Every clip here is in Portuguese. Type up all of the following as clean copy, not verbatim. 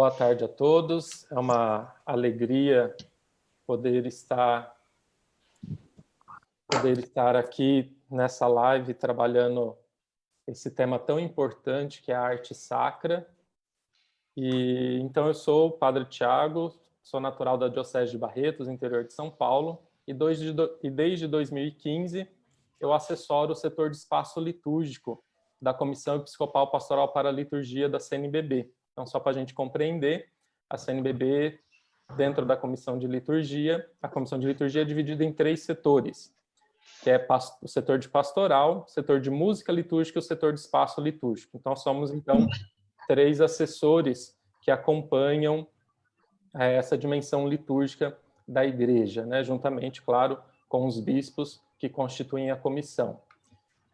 Boa tarde a todos. É uma alegria poder estar aqui nessa live trabalhando esse tema tão importante que é a arte sacra. E então eu sou o Padre Tiago, sou natural da Diocese de Barretos, interior de São Paulo, e desde 2015 eu assessoro o setor de espaço litúrgico da Comissão Episcopal Pastoral para a Liturgia da CNBB. Então, só para a gente compreender, a CNBB, dentro da Comissão de Liturgia, a Comissão de Liturgia é dividida em 3 setores, que é o setor de pastoral, o setor de música litúrgica e o setor de espaço litúrgico. Então, somos, 3 assessores que acompanham essa dimensão litúrgica da igreja, né? Juntamente, claro, com os bispos que constituem a comissão.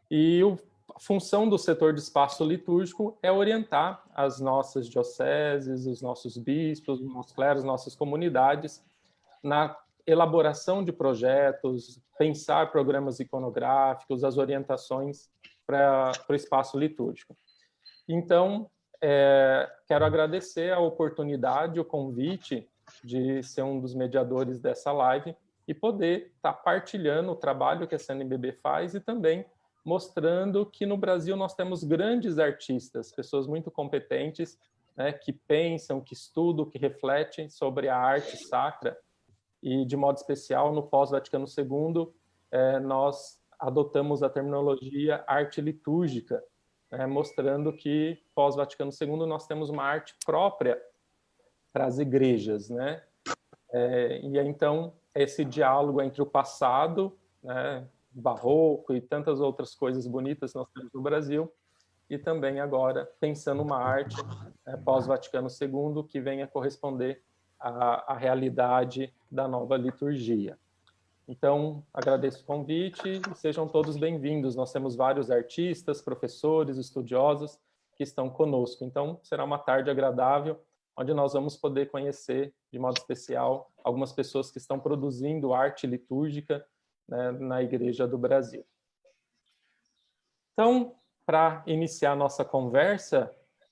E a função do setor de espaço litúrgico é orientar as nossas dioceses, os nossos bispos, os nossos clérigos, nossas comunidades na elaboração de projetos, pensar programas iconográficos, as orientações para o espaço litúrgico. Então, quero agradecer a oportunidade, o convite de ser um dos mediadores dessa live e poder estar partilhando o trabalho que a CNBB faz e também mostrando que no Brasil nós temos grandes artistas, pessoas muito competentes, né, que pensam, que estudam, que refletem sobre a arte sacra. E, de modo especial, no pós-Vaticano II, nós adotamos a terminologia arte litúrgica, mostrando que, pós-Vaticano II, nós temos uma arte própria para as igrejas, né? E então, esse diálogo entre o passado, né, barroco e tantas outras coisas bonitas que nós temos no Brasil, e também agora pensando uma arte pós-Vaticano II que venha corresponder à realidade da nova liturgia. Então, agradeço o convite e sejam todos bem-vindos. Nós temos vários artistas, professores, estudiosos que estão conosco. Então, será uma tarde agradável, onde nós vamos poder conhecer, de modo especial, algumas pessoas que estão produzindo arte litúrgica, né, na Igreja do Brasil. Então, para iniciar a nossa conversa,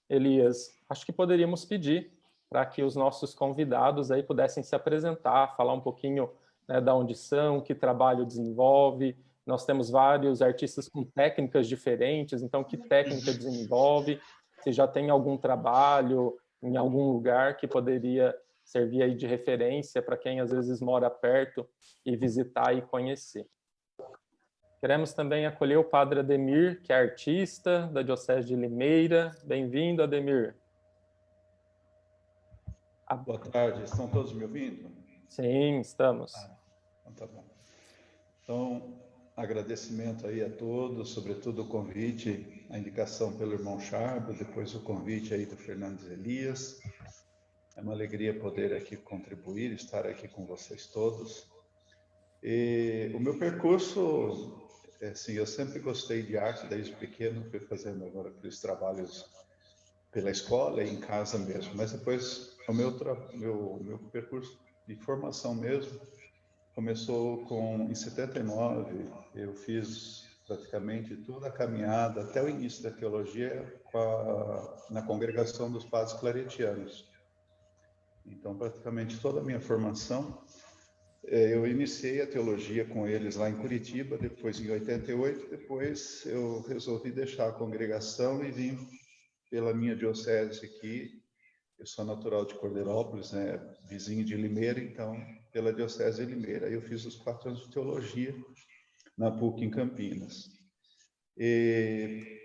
Elias, acho que poderíamos pedir para que os nossos convidados aí pudessem se apresentar, falar um pouquinho, né, da onde são, que trabalho desenvolve. Nós temos vários artistas com técnicas diferentes, então que técnica desenvolve? Se já tem algum trabalho em algum lugar que poderia servir aí de referência para quem às vezes mora perto e visitar e conhecer. Queremos também acolher o Padre Ademir, que é artista da Diocese de Limeira. Bem-vindo, Ademir. Boa tarde, estão todos me ouvindo? Sim, estamos. Então tá bom. Então, agradecimento aí a todos, sobretudo o convite, a indicação pelo irmão Charbo, depois o convite aí do Fernandes Elias. É uma alegria poder aqui contribuir, estar aqui com vocês todos. E o meu percurso, assim, eu sempre gostei de arte desde pequeno, fui fazendo agora aqueles trabalhos pela escola e em casa mesmo, mas depois o meu percurso de formação mesmo começou em 79, eu fiz praticamente toda a caminhada até o início da teologia na congregação dos padres claretianos. Então, praticamente toda a minha formação, eu iniciei a teologia com eles lá em Curitiba, depois em 88, depois eu resolvi deixar a congregação e vim pela minha diocese aqui. Eu sou natural de Cordeirópolis, né, vizinho de Limeira, então, pela diocese de Limeira. Eu fiz os 4 anos de teologia na PUC em Campinas. E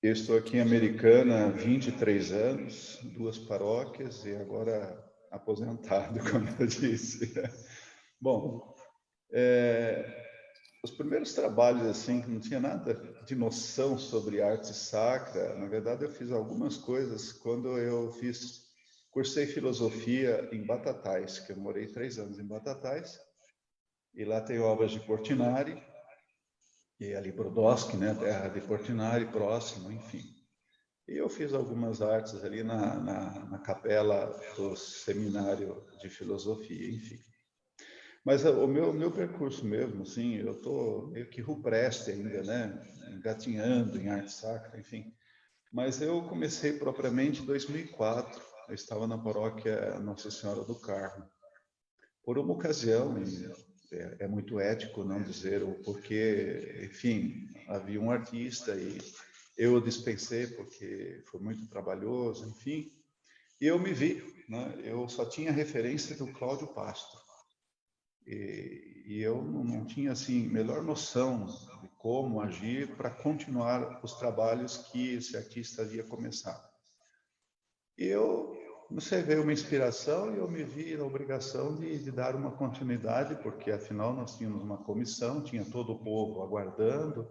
eu estou aqui em Americana há 23 anos, 2 paróquias e agora aposentado, como eu disse. Bom, os primeiros trabalhos, assim, que não tinha nada de noção sobre arte sacra, na verdade eu fiz algumas coisas quando eu cursei filosofia em Batatais, que eu morei 3 anos em Batatais, e lá tem obras de Portinari, e ali Brodowski, né, terra de Portinari, próximo, enfim. E eu fiz algumas artes ali na capela do seminário de filosofia, enfim. Mas o meu percurso mesmo, assim, eu estou meio que rupestre ainda, né, engatinhando em arte sacra, enfim. Mas eu comecei propriamente em 2004, eu estava na paróquia Nossa Senhora do Carmo. Por uma ocasião, é muito ético não dizer o porquê, enfim, havia um artista e eu o dispensei porque foi muito trabalhoso, enfim, e eu me vi, né? Eu só tinha referência do Cláudio Pastro. E eu não tinha assim melhor noção de como agir para continuar os trabalhos que esse artista havia começado. E eu, não sei, veio uma inspiração e eu me vi na obrigação de dar uma continuidade, porque afinal nós tínhamos uma comissão, tinha todo o povo aguardando,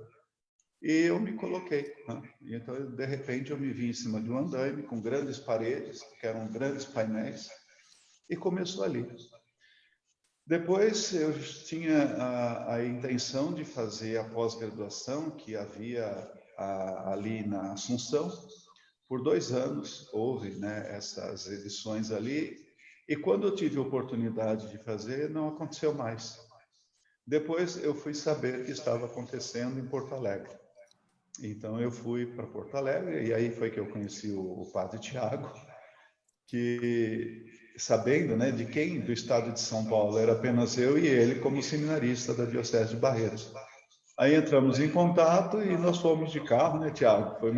e eu me coloquei, né? E então, de repente, eu me vi em cima de um andaime com grandes paredes, que eram grandes painéis, e começou ali. Depois eu tinha a intenção de fazer a pós-graduação que havia ali na Assunção. Por 2 anos houve, né, essas edições ali, e quando eu tive a oportunidade de fazer, não aconteceu mais. Depois eu fui saber que estava acontecendo em Porto Alegre. Então eu fui para Porto Alegre, e aí foi que eu conheci o Padre Tiago, que, sabendo, né, de quem do estado de São Paulo era apenas eu e ele como seminarista da Diocese de Barretos. Aí entramos em contato e nós fomos de carro, né, Tiago? Foi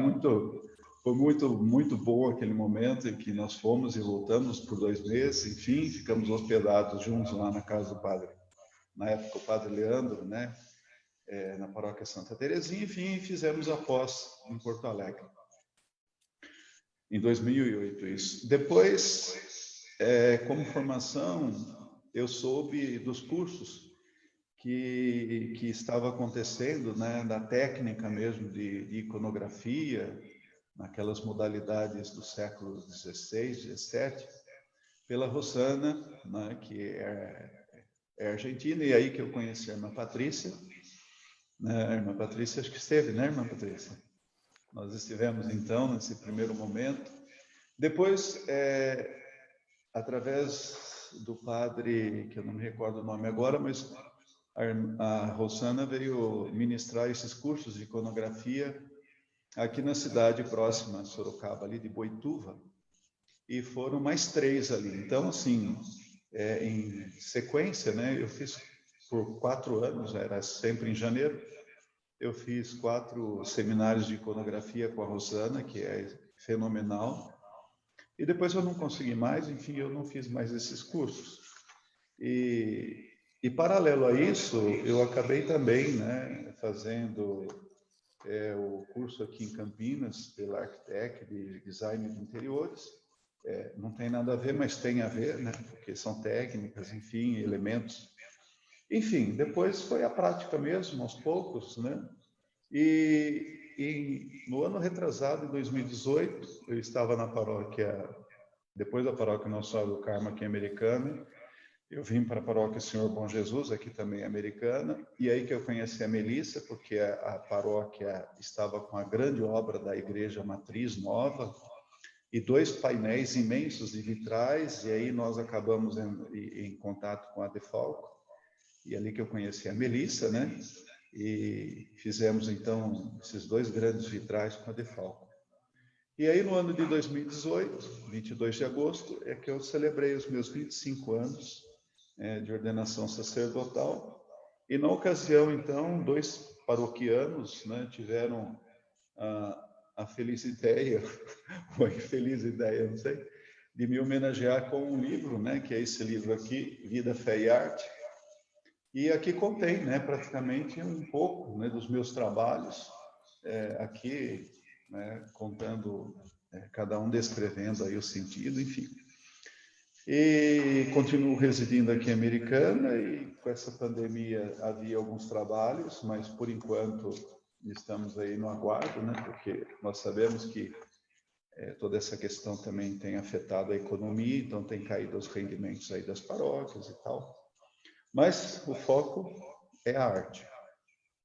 muito bom aquele momento em que nós fomos e voltamos por 2 meses, enfim, ficamos hospedados juntos lá na casa do padre, na época o padre Leandro, né, na paróquia Santa Terezinha, enfim, fizemos a pós em Porto Alegre. Em 2008, isso. Depois, como formação, eu soube dos cursos que estava acontecendo, né, da técnica mesmo de iconografia, naquelas modalidades do século XVI, XVII, pela Rosana, né, que é argentina, e aí que eu conheci a irmã Patrícia. Né, a irmã Patrícia, acho que esteve, né, irmã Patrícia? Nós estivemos, então, nesse primeiro momento. Depois, através do padre, que eu não me recordo o nome agora, mas a Rosana veio ministrar esses cursos de iconografia aqui na cidade próxima, Sorocaba, ali de Boituva, e foram mais 3 ali. Então, assim, em sequência, né, eu fiz por 4 anos, era sempre em janeiro, eu fiz 4 seminários de iconografia com a Rosana, que é fenomenal, e depois eu não consegui mais, enfim, eu não fiz mais esses cursos. E paralelo a isso, eu acabei também, né, fazendo o curso aqui em Campinas, pela Arquitec, de Design de Interiores. Não tem nada a ver, mas tem a ver, né, porque são técnicas, enfim, elementos. Enfim, depois foi a prática mesmo, aos poucos, né? E no ano retrasado, em 2018, eu estava na paróquia, depois da paróquia Nossa Senhora do Carmo, aqui em Americana, eu vim para a paróquia Senhor Bom Jesus, aqui também americana, e aí que eu conheci a Melissa, porque a paróquia estava com a grande obra da igreja matriz nova, e 2 painéis imensos de vitrais, e aí nós acabamos em contato com a Defalco, e ali que eu conheci a Melissa, né? E fizemos, então, esses 2 grandes vitrais com a Defalco. E aí, no ano de 2018, 22 de agosto, é que eu celebrei os meus 25 anos de ordenação sacerdotal. E, na ocasião, então, 2 paroquianos, né, tiveram a feliz ideia, ou a infeliz ideia, não sei, de me homenagear com um livro, né, que é esse livro aqui, Vida, Fé e Arte. E aqui contém, né, praticamente um pouco, né, dos meus trabalhos, aqui, né, contando, cada um descrevendo aí o sentido, enfim. E continuo residindo aqui em Americana, e com essa pandemia havia alguns trabalhos, mas por enquanto estamos aí no aguardo, né, porque nós sabemos que toda essa questão também tem afetado a economia, então tem caído os rendimentos aí das paróquias e tal. Mas o foco é a arte.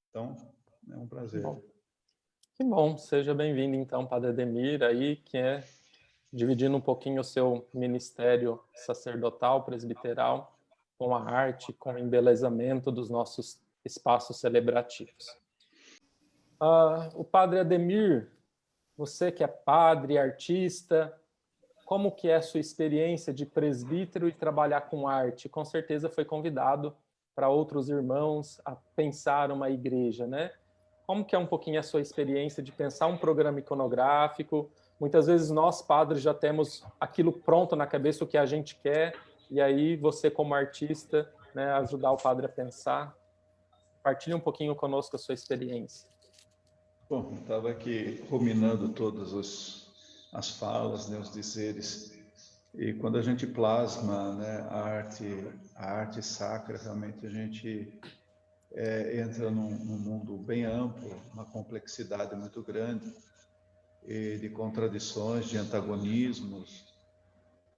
Então, é um prazer. Que bom. Seja bem-vindo, então, Padre Ademir, aí, que é dividindo um pouquinho o seu ministério sacerdotal, presbiteral, com a arte, com o embelezamento dos nossos espaços celebrativos. O Padre Ademir, você que é padre, artista, como que é a sua experiência de presbítero e trabalhar com arte? Com certeza foi convidado para outros irmãos a pensar uma igreja, né? Como que é um pouquinho a sua experiência de pensar um programa iconográfico? Muitas vezes nós, padres, já temos aquilo pronto na cabeça, o que a gente quer, e aí você, como artista, né, ajudar o padre a pensar. Partilhe um pouquinho conosco a sua experiência. Bom, estava aqui ruminando todas as falas, né, os dizeres, e quando a gente plasma, né, a arte sacra, realmente a gente entra num mundo bem amplo, uma complexidade muito grande, e de contradições, de antagonismos,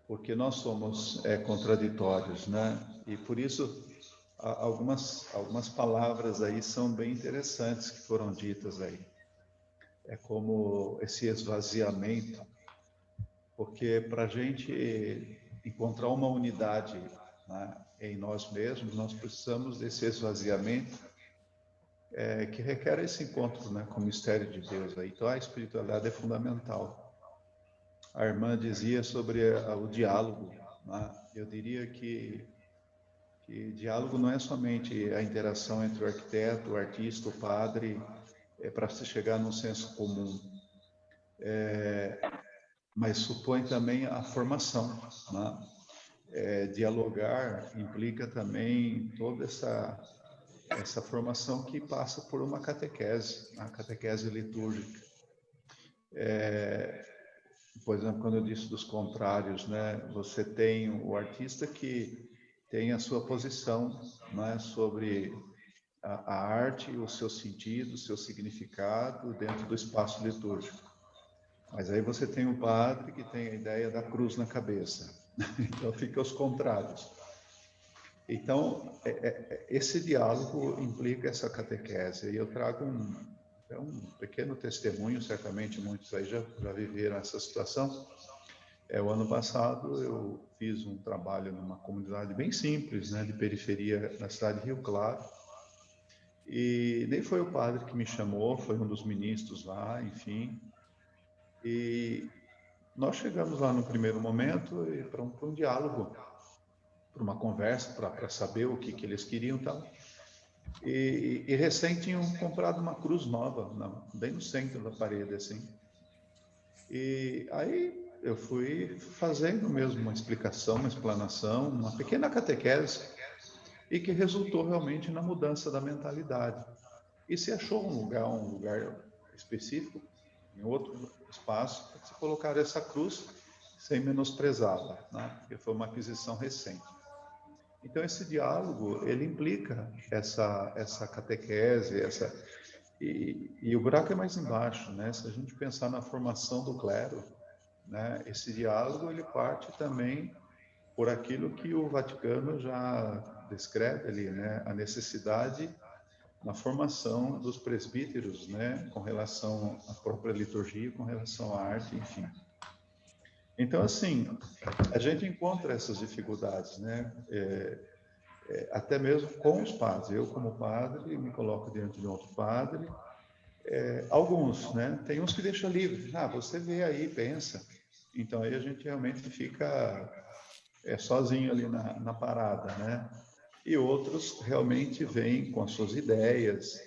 porque nós somos contraditórios, né? E por isso algumas palavras aí são bem interessantes que foram ditas aí. É como esse esvaziamento, porque para a gente encontrar uma unidade, né, em nós mesmos, nós precisamos desse esvaziamento que requer esse encontro, né, com o mistério de Deus. Aí. Então a espiritualidade é fundamental. A irmã dizia sobre o diálogo, né? Eu diria que diálogo não é somente a interação entre o arquiteto, o artista, o padre, para se chegar num senso comum, mas supõe também a formação, né? Dialogar implica também toda essa formação que passa por uma catequese, a catequese litúrgica. Por exemplo, quando eu disse dos contrários, né? Você tem o artista que tem a sua posição, né, sobre a arte, o seu sentido, o seu significado dentro do espaço litúrgico. Mas aí você tem o padre que tem a ideia da cruz na cabeça. Então fica os contrários. Então, esse diálogo implica essa catequese. E eu trago um pequeno testemunho, certamente muitos aí já viveram essa situação. O ano passado eu fiz um trabalho numa comunidade bem simples, né, de periferia da cidade de Rio Claro. E nem foi o padre que me chamou, foi um dos ministros lá, enfim. E nós chegamos lá no primeiro momento para um diálogo, para uma conversa, para saber o que eles queriam e tal. E recém tinham comprado uma cruz nova, bem no centro da parede, assim. E aí eu fui fazendo mesmo uma explicação, uma explanação, uma pequena catequese, e que resultou realmente na mudança da mentalidade. E se achou um lugar específico, em outro espaço, para se colocar essa cruz sem menosprezá-la, né? Porque foi uma aquisição recente. Então esse diálogo, ele implica essa catequese, e o buraco é mais embaixo, né? Se a gente pensar na formação do clero, né, esse diálogo ele parte também por aquilo que o Vaticano já descreve ali, né, a necessidade na formação dos presbíteros, né, com relação à própria liturgia, com relação à arte, enfim. Então, assim, a gente encontra essas dificuldades, né, até mesmo com os padres. Eu, como padre, me coloco diante de outro padre. Alguns, né, tem uns que deixam livre. Você vê aí, pensa. Então, aí a gente realmente fica sozinho ali na parada, né? E outros realmente vêm com as suas ideias,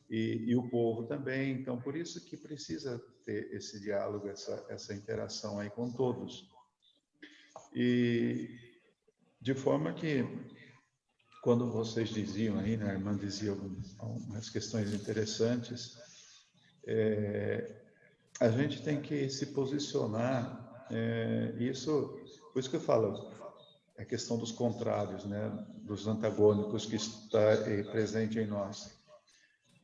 e o povo também. Então, por isso que precisa ter esse diálogo, essa interação aí com todos. E de forma que, quando vocês diziam aí, né, a irmã dizia algumas questões interessantes, a gente tem que se posicionar, por isso que eu falo, a questão dos contrários, né, dos antagônicos que está presente em nós.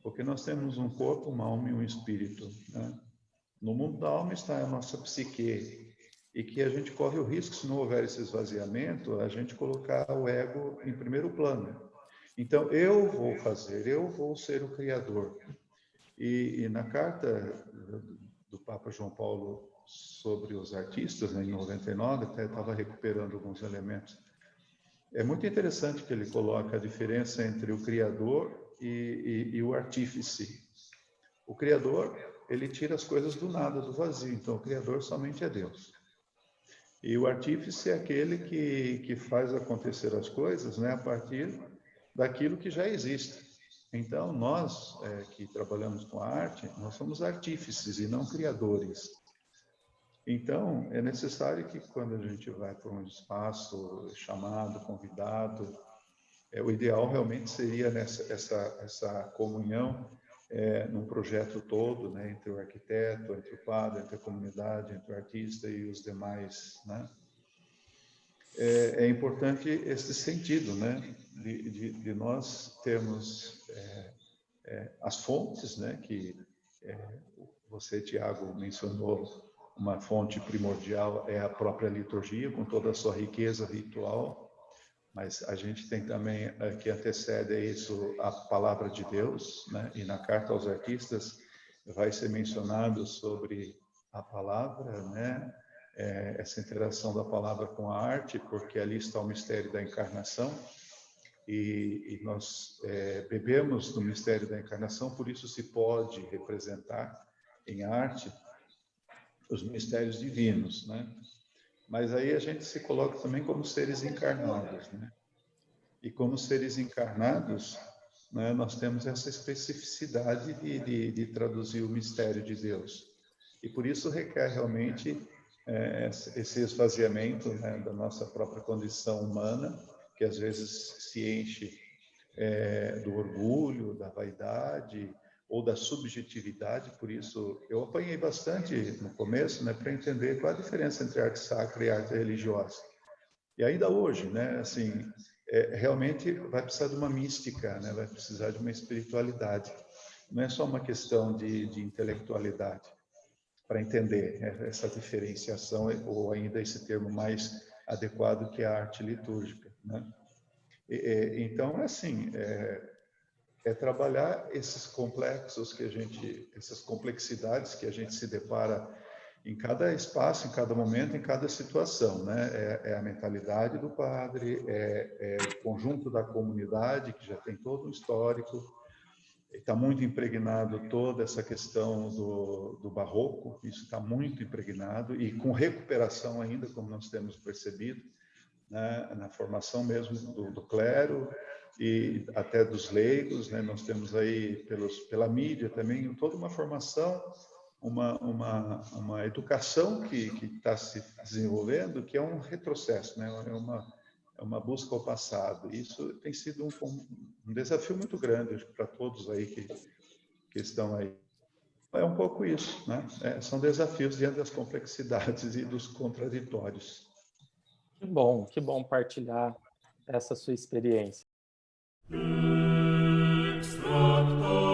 Porque nós temos um corpo, uma alma e um espírito, né? No mundo da alma está a nossa psique, e que a gente corre o risco, se não houver esse esvaziamento, a gente colocar o ego em primeiro plano. Então, eu vou fazer, eu vou ser o Criador. E na carta do Papa João Paulo sobre os artistas, né, em 99, até estava recuperando alguns elementos. É muito interessante que ele coloca a diferença entre o Criador e o artífice. O Criador, ele tira as coisas do nada, do vazio. Então, o Criador somente é Deus. E o artífice é aquele que faz acontecer as coisas, né, a partir daquilo que já existe. Então, nós que trabalhamos com a arte, nós somos artífices e não criadores. Então, é necessário que quando a gente vai para um espaço chamado, convidado, o ideal realmente seria essa comunhão num projeto todo, né, entre o arquiteto, entre o padre, entre a comunidade, entre o artista e os demais, né? É importante esse sentido, né, de nós termos as fontes, né, que você, Tiago, mencionou. Uma fonte primordial é a própria liturgia, com toda a sua riqueza ritual, mas a gente tem também, que antecede isso, a palavra de Deus, né? E na carta aos artistas vai ser mencionado sobre a palavra, né? Essa interação da palavra com a arte, porque ali está o mistério da encarnação, e nós bebemos do mistério da encarnação, por isso se pode representar em arte os mistérios divinos, né? Mas aí a gente se coloca também como seres encarnados, né? E como seres encarnados, né, nós temos essa especificidade de traduzir o mistério de Deus. E por isso requer realmente esse esvaziamento, né, da nossa própria condição humana, que às vezes se enche do orgulho, da vaidade, ou da subjetividade. Por isso eu apanhei bastante no começo, né, para entender qual a diferença entre arte sacra e arte religiosa. E ainda hoje, né, assim, realmente vai precisar de uma mística, né, vai precisar de uma espiritualidade. Não é só uma questão de intelectualidade para entender, né, essa diferenciação, ou ainda esse termo mais adequado, que é a arte litúrgica, né? Então, assim, trabalhar esses complexos essas complexidades que a gente se depara em cada espaço, em cada momento, em cada situação, né? É a mentalidade do padre, o conjunto da comunidade, que já tem todo um histórico, está muito impregnado toda essa questão do barroco, isso está muito impregnado, e com recuperação ainda, como nós temos percebido, né? Na formação mesmo do clero, e até dos leigos, né? Nós temos aí, pela mídia também, toda uma formação, uma educação que está se desenvolvendo, que é um retrocesso, né? É uma busca ao passado. Isso tem sido um desafio muito grande para todos aí que estão aí. É um pouco isso, né? São desafios diante das complexidades e dos contraditórios. Que bom partilhar essa sua experiência. Extracta